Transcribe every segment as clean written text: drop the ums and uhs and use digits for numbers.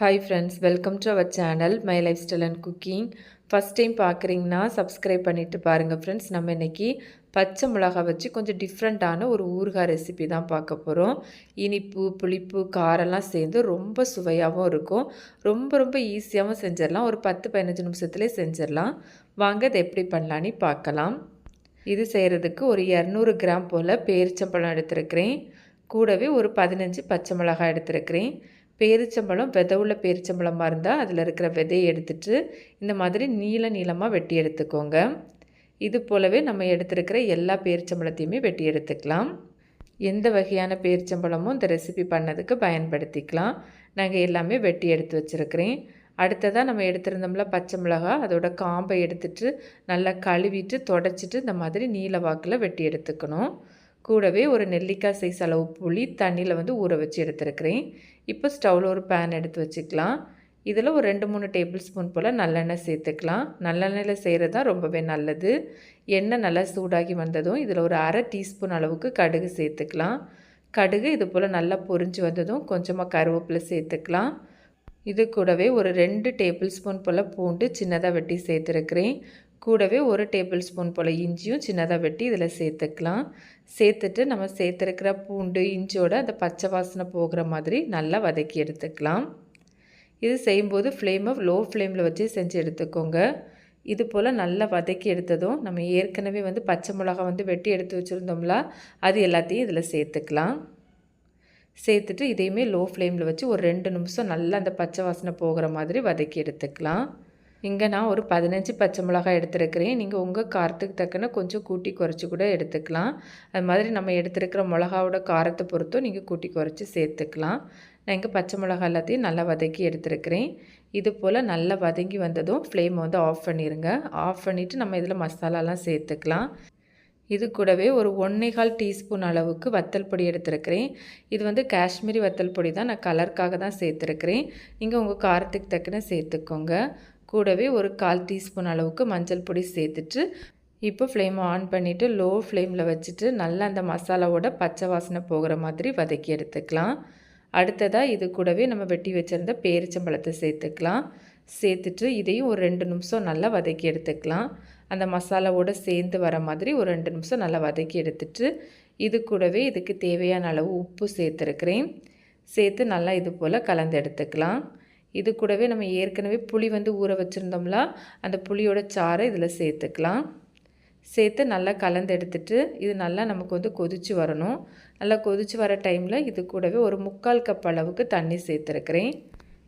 Hi friends, welcome to our channel my lifestyle and cooking. First time பார்க்குறீங்கன்னா subscribe பண்ணிவிட்டு பாருங்கள் friends. நம்ம இன்றைக்கி பச்சை மிளகா வச்சு கொஞ்சம் டிஃப்ரெண்ட்டான ஒரு ஊறுகாய் ரெசிபி தான் பார்க்க போகிறோம். இனிப்பு, புளிப்பு, காரெல்லாம் சேர்ந்து ரொம்ப சுவையாகவும் இருக்கும். ரொம்ப ரொம்ப ஈஸியாகவும் செஞ்சிடலாம். ஒரு 10-15 நிமிஷத்துலேயே செஞ்சிடலாம். வாங்க இதை எப்படி பண்ணலான்னு பார்க்கலாம். இது செய்கிறதுக்கு ஒரு 200 கிராம் போல் பேரிச்சம்பழம் எடுத்துருக்கிறேன். கூடவே ஒரு 15 பச்சை மிளகாய் எடுத்துருக்கிறேன். பேரிச்சம்பழம் விதை உள்ள பேரிச்சம்பழமாக இருந்தால் அதில் இருக்கிற விதையை எடுத்துட்டு இந்த மாதிரி நீளமாக வெட்டி எடுத்துக்கோங்க. இது போலவே நம்ம எடுத்துருக்கிற எல்லா பேரிச்சம்பழத்தையுமே வெட்டி எடுத்துக்கலாம். எந்த வகையான பேரிச்சம்பழமும் இந்த ரெசிபி பண்ணதுக்கு பயன்படுத்திக்கலாம். நாங்கள் எல்லாமே வெட்டி எடுத்து வச்சுருக்கிறேன். அடுத்ததாக நம்ம எடுத்துருந்தோம்ல பச்சை மிளகாய், அதோட காம்பை எடுத்துட்டு நல்லா கழுவிட்டு தொடச்சிட்டு இந்த மாதிரி நீல வாக்கில் வெட்டி எடுத்துக்கணும். கூடவே ஒரு நெல்லிக்காய் சைஸ் அளவு புளி தண்ணியில் ஊற வச்சு எடுத்துருக்கிறேன். இப்போ ஸ்டவ்வில் ஒரு பேன் எடுத்து வச்சுக்கலாம். இதில் ஒரு 2-3 டேபிள் ஸ்பூன் போல் நல்லெண்ணெய் சேர்த்துக்கலாம். நல்லெண்ணெயில் செய்கிறது தான் ரொம்பவே நல்லது. எண்ணெய் நல்லா சூடாகி வந்ததும் இதில் ஒரு அரை டீஸ்பூன் அளவுக்கு கடுகு சேர்த்துக்கலாம். கடுகு இது போல் நல்லா பொரிஞ்சு வந்ததும் கொஞ்சமாக கருவேப்பிலை சேர்த்துக்கலாம். இது கூடவே ஒரு 2 டேபிள் ஸ்பூன் போல் பூண்டு சின்னதாக வெட்டி சேர்த்துருக்கிறேன். கூடவே ஒரு டேபிள் ஸ்பூன் போல் இஞ்சியும் சின்னதாக வெட்டி இதில் சேர்த்துக்கலாம். சேர்த்துட்டு நம்ம சேர்த்துருக்கிற பூண்டு இஞ்சியோட அந்த பச்சை வாசனை போகிற மாதிரி நல்லா வதக்கி எடுத்துக்கலாம். இது செய்யும்போது ஃப்ளேமை லோ ஃப்ளேமில் வச்சு செஞ்சு எடுத்துக்கோங்க. இது போல் நல்லா வதக்கி எடுத்ததும் நம்ம ஏற்கனவே பச்சை மிளகா வெட்டி எடுத்து வச்சுருந்தோம்ல, அது எல்லாத்தையும் இதில் சேர்த்துக்கலாம். சேர்த்துட்டு இதையுமே லோ ஃப்ளேமில் வச்சு ஒரு 2 நிமிஷம் நல்லா அந்த பச்சை வாசனை போகிற மாதிரி வதக்கி எடுத்துக்கலாம். இங்கே நான் ஒரு 15 பச்சை மிளகாய் எடுத்துருக்கிறேன். நீங்கள் உங்கள் காரத்துக்கு தக்கன கொஞ்சம் கூட்டி குறைச்சி கூட எடுத்துக்கலாம். அது மாதிரி நம்ம எடுத்துருக்கிற மிளகாவோட காரத்தை பொறுத்தும் நீங்கள் கூட்டி குறைச்சி சேர்த்துக்கலாம். நான் இங்கே பச்சை மிளகாய் எல்லாத்தையும் நல்லா வதக்கி எடுத்துருக்கிறேன். இது போல் நல்லா வதங்கி வந்ததும் ஃப்ளேமை ஆஃப் பண்ணிடுங்க. ஆஃப் பண்ணிவிட்டு நம்ம இதில் மசாலாலாம் சேர்த்துக்கலாம். இது கூடவே ஒரு 1/4 டீஸ்பூன் அளவுக்கு வத்தல் பொடி எடுத்துருக்கிறேன். இது காஷ்மீரி வத்தல் பொடி தான், நான் கலருக்காக தான் சேர்த்துருக்கிறேன். நீங்கள் உங்கள் காரத்துக்கு தக்கன சேர்த்துக்கோங்க. கூடவே ஒரு 1/4 டீஸ்பூன் அளவுக்கு மஞ்சள் பொடி சேர்த்துட்டு இப்போ ஃப்ளேமை ஆன் பண்ணிவிட்டு லோ ஃப்ளேமில் வச்சுட்டு நல்லா அந்த மசாலாவோட பச்சை வாசனை போகிற மாதிரி வதக்கி எடுத்துக்கலாம். அடுத்ததாக இது கூடவே நம்ம வெட்டி வச்சுருந்த பேரிச்சம்பழத்தை சேர்த்துக்கலாம். சேர்த்துட்டு இதையும் ஒரு 2 நிமிஷம் நல்லா வதக்கி எடுத்துக்கலாம். அந்த மசாலாவோடு சேர்ந்து வர மாதிரி ஒரு 2 நிமிஷம் நல்லா வதக்கி எடுத்துட்டு இது கூடவே இதுக்கு தேவையான அளவு உப்பு சேர்த்துருக்கிறேன். சேர்த்து நல்லா இது போல் கலந்து எடுத்துக்கலாம். இது கூடவே நம்ம ஏற்கனவே புளி ஊற வச்சுருந்தோம்ல, அந்த புளியோட சாறை இதில் சேர்த்துக்கலாம். சேர்த்து நல்லா கலந்து எடுத்துட்டு இது நல்லா நமக்கு கொதித்து வரணும். நல்லா கொதித்து வர டைமில் இது கூடவே ஒரு 3/4 கப் அளவுக்கு தண்ணி சேர்த்துருக்கிறேன்.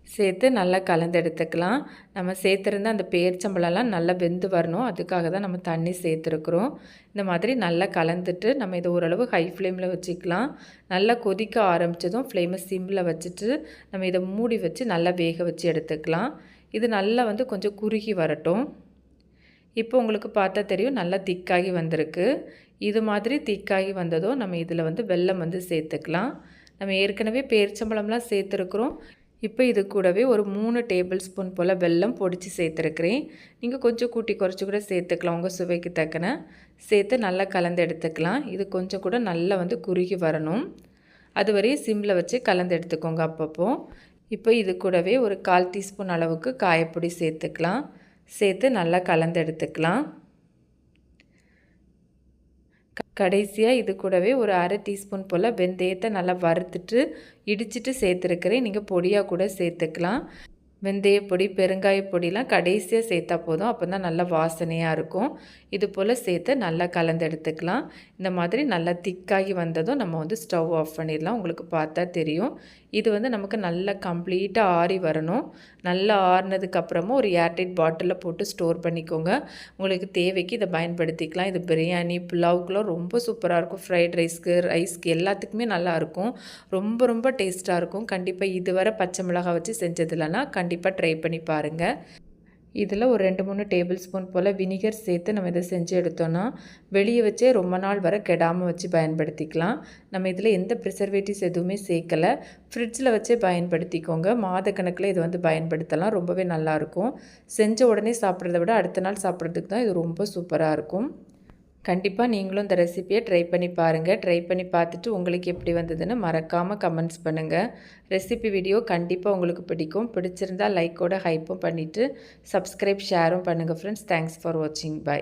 சேர்த்து நல்லா கலந்து எடுத்துக்கலாம். நம்ம சேர்த்துருந்த அந்த பேரிச்சம்பழம்லாம் நல்லா வெந்து வரணும், அதுக்காக தான் நம்ம தண்ணி சேர்த்துருக்குறோம். இந்த மாதிரி நல்லா கலந்துட்டு நம்ம இதை ஓரளவு ஹை ஃப்ளேமில் வச்சுக்கலாம். நல்லா கொதிக்க ஆரம்பித்ததும் ஃப்ளேமை சிம்மில் வச்சுட்டு நம்ம இதை மூடி வச்சு நல்லா வேக வச்சு எடுத்துக்கலாம். இது நல்லா கொஞ்சம் குறுகி வரட்டும். இப்போ உங்களுக்கு பார்த்தா தெரியும் நல்லா திக்காகி வந்திருக்கு. இது மாதிரி திக்காகி வந்ததும் நம்ம இதில் வெல்லம் சேர்த்துக்கலாம். நம்ம ஏற்கனவே பேரிச்சம்பழம்லாம் சேர்த்துருக்குறோம். இப்போ இது கூடவே ஒரு 3 டேபிள் ஸ்பூன் போல் வெல்லம் பொடிச்சு சேர்த்துருக்கிறேன். நீங்கள் கொஞ்சம் கூட்டி குறைச்சி கூட சேர்த்துக்கலாம் உங்கள் சுவைக்கு தக்கன. சேர்த்து நல்லா கலந்து எடுத்துக்கலாம். இது கொஞ்சம் கூட நல்லா குறுகி வரணும். அது வரையும் சிம்மில் வச்சு கலந்து எடுத்துக்கோங்க அப்பப்போ. இப்போ இது கூடவே ஒரு 1/4 டீஸ்பூன் அளவுக்கு காயப்பொடி சேர்த்துக்கலாம். சேர்த்து நல்லா கலந்து எடுத்துக்கலாம். கடைசியாக இது கூடவே ஒரு அரை டீஸ்பூன் போல் வெந்தயத்தை நல்லா வறுத்துட்டு இடிச்சிட்டு சேர்த்துருக்கிறேன். நீங்கள் பொடியாக கூட சேர்த்துக்கலாம். வெந்தயப்பொடி பெருங்காய பொடிலாம் கடைசியாக சேர்த்தா போதும், அப்போ தான் நல்லா வாசனையாக இருக்கும். இது போல் சேர்த்து நல்லா கலந்து எடுத்துக்கலாம். இந்த மாதிரி நல்லா திக்காகி வந்ததும் நம்ம ஸ்டவ் ஆஃப் பண்ணிடலாம். உங்களுக்கு பார்த்தா தெரியும் இது நமக்கு நல்லா கம்ப்ளீட்டாக ஆறி வரணும். நல்லா ஆறினதுக்கப்புறமா ஒரு ஏர்டைட் பாட்டிலில் போட்டு ஸ்டோர் பண்ணிக்கோங்க. உங்களுக்கு தேவைக்கு இதை பயன்படுத்திக்கலாம். இது பிரியாணி புலாவுக்குலாம் ரொம்ப சூப்பராக இருக்கும். ஃப்ரைட் ரைஸ்க்கு எல்லாத்துக்குமே நல்லாயிருக்கும். ரொம்ப ரொம்ப டேஸ்ட்டாக இருக்கும். கண்டிப்பாக இதுவரை பச்சை மிளகாய் வச்சு செஞ்சதில்லைன்னா கண்டிப்பாக ட்ரை பண்ணி பாருங்கள். இதில் ஒரு 2-3 டேபிள் ஸ்பூன் போல் வினிகர் சேர்த்து நம்ம இதை செஞ்சு எடுத்தோன்னா வெளியே வச்சே ரொம்ப நாள் வரை கெடாமல் வச்சு பயன்படுத்திக்கலாம். நம்ம இதில் எந்த ப்ரிசர்வேட்டிவ்ஸ் எதுவுமே சேர்க்கலை. ஃப்ரிட்ஜில் வச்சே பயன்படுத்திக்கோங்க. மாதக்கணக்கில் இது பயன்படுத்தலாம். ரொம்பவே நல்லாயிருக்கும். செஞ்ச உடனே சாப்பிட்றத விட அடுத்த நாள் சாப்பிட்றதுக்கு தான் இது ரொம்ப சூப்பராக இருக்கும். கண்டிப்பாக நீங்களும் இந்த ரெசிபியை ட்ரை பண்ணி பாருங்கள். ட்ரை பண்ணி பார்த்துட்டு உங்களுக்கு எப்படி வந்ததுன்னு மறக்காமல் கமெண்ட்ஸ் பண்ணுங்கள். ரெசிபி வீடியோ கண்டிப்பாக உங்களுக்கு பிடிக்கும். பிடிச்சிருந்தால் லைக்கோட ஹைப்பும் பண்ணிவிட்டு சப்ஸ்கிரைப் ஷேரும் பண்ணுங்கள் ஃப்ரெண்ட்ஸ். தேங்க்ஸ் ஃபார் வாட்சிங். பை.